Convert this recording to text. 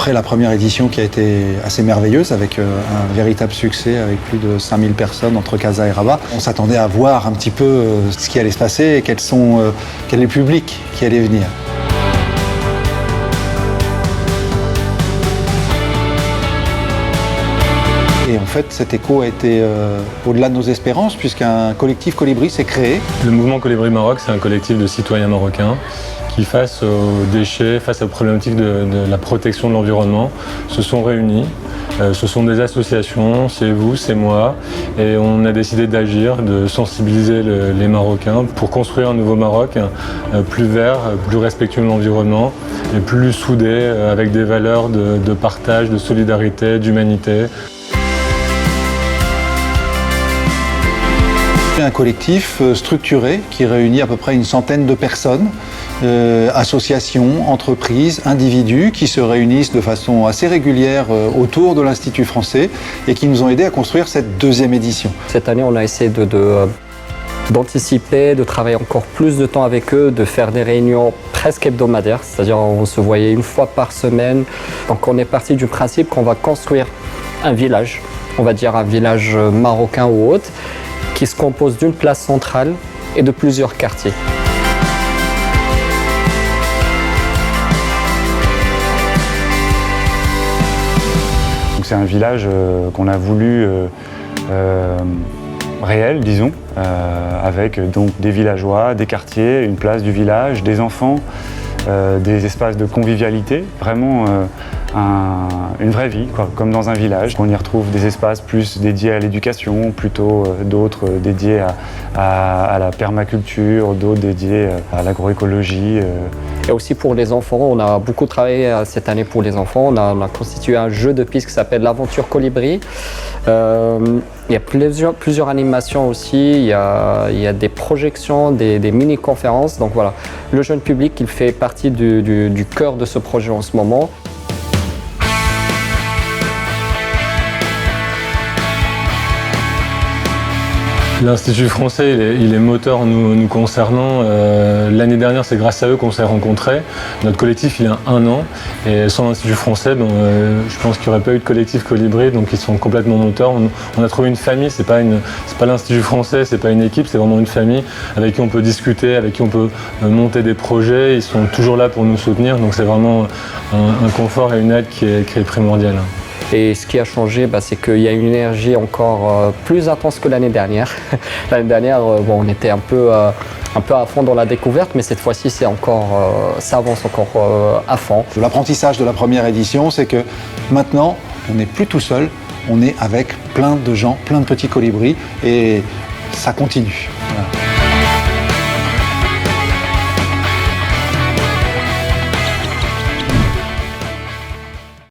après la première édition qui a été assez merveilleuse, avec un véritable succès, avec plus de 5000 personnes entre Casa et Rabat, on s'attendait à voir un petit peu ce qui allait se passer et quel est le public qui allait venir. Et en fait, cet écho a été au-delà de nos espérances, puisqu'un collectif Colibri s'est créé. Le mouvement Colibri Maroc, c'est un collectif de citoyens marocains qui, face aux déchets, face aux problématiques de la protection de l'environnement, se sont réunis. Ce sont des associations, c'est vous, c'est moi, et on a décidé d'agir, de sensibiliser les Marocains pour construire un nouveau Maroc plus vert, plus respectueux de l'environnement et plus soudé, avec des valeurs de partage, de solidarité, d'humanité. Un collectif structuré qui réunit à peu près une centaine de personnes, associations, entreprises, individus qui se réunissent de façon assez régulière autour de l'Institut français et qui nous ont aidés à construire cette deuxième édition. Cette année, on a essayé d'anticiper, de travailler encore plus de temps avec eux, de faire des réunions presque hebdomadaires, c'est-à-dire on se voyait une fois par semaine. Donc on est parti du principe qu'on va construire un village, on va dire un village marocain ou autre, qui se compose d'une place centrale et de plusieurs quartiers. C'est un village qu'on a voulu réel, disons, avec donc des villageois, des quartiers, une place du village, des enfants, des espaces de convivialité, vraiment une vraie vie, quoi, comme dans un village. On y retrouve des espaces plus dédiés à l'éducation, plutôt d'autres dédiés à la permaculture, d'autres dédiés à l'agroécologie. Et aussi pour les enfants, on a beaucoup travaillé cette année pour les enfants. On a constitué un jeu de piste qui s'appelle l'Aventure Colibri. Il y a plusieurs animations aussi, il y a des projections, des mini-conférences. Donc voilà, le jeune public, il fait partie du cœur de ce projet en ce moment. L'Institut français, il est moteur nous concernant. L'année dernière, c'est grâce à eux qu'on s'est rencontrés. Notre collectif, il a 1 an. Et sans l'Institut français, je pense qu'il n'y aurait pas eu de collectif Colibri, donc ils sont complètement moteurs. On a trouvé une famille, c'est pas l'Institut français, c'est pas une équipe, c'est vraiment une famille avec qui on peut discuter, avec qui on peut monter des projets. Ils sont toujours là pour nous soutenir, donc c'est vraiment un confort et une aide qui est primordial. Et ce qui a changé, c'est qu'il y a une énergie encore plus intense que l'année dernière. L'année dernière, on était un peu à fond dans la découverte, mais cette fois-ci, ça avance encore à fond. L'apprentissage de la première édition, c'est que maintenant, on n'est plus tout seul, on est avec plein de gens, plein de petits colibris, et ça continue.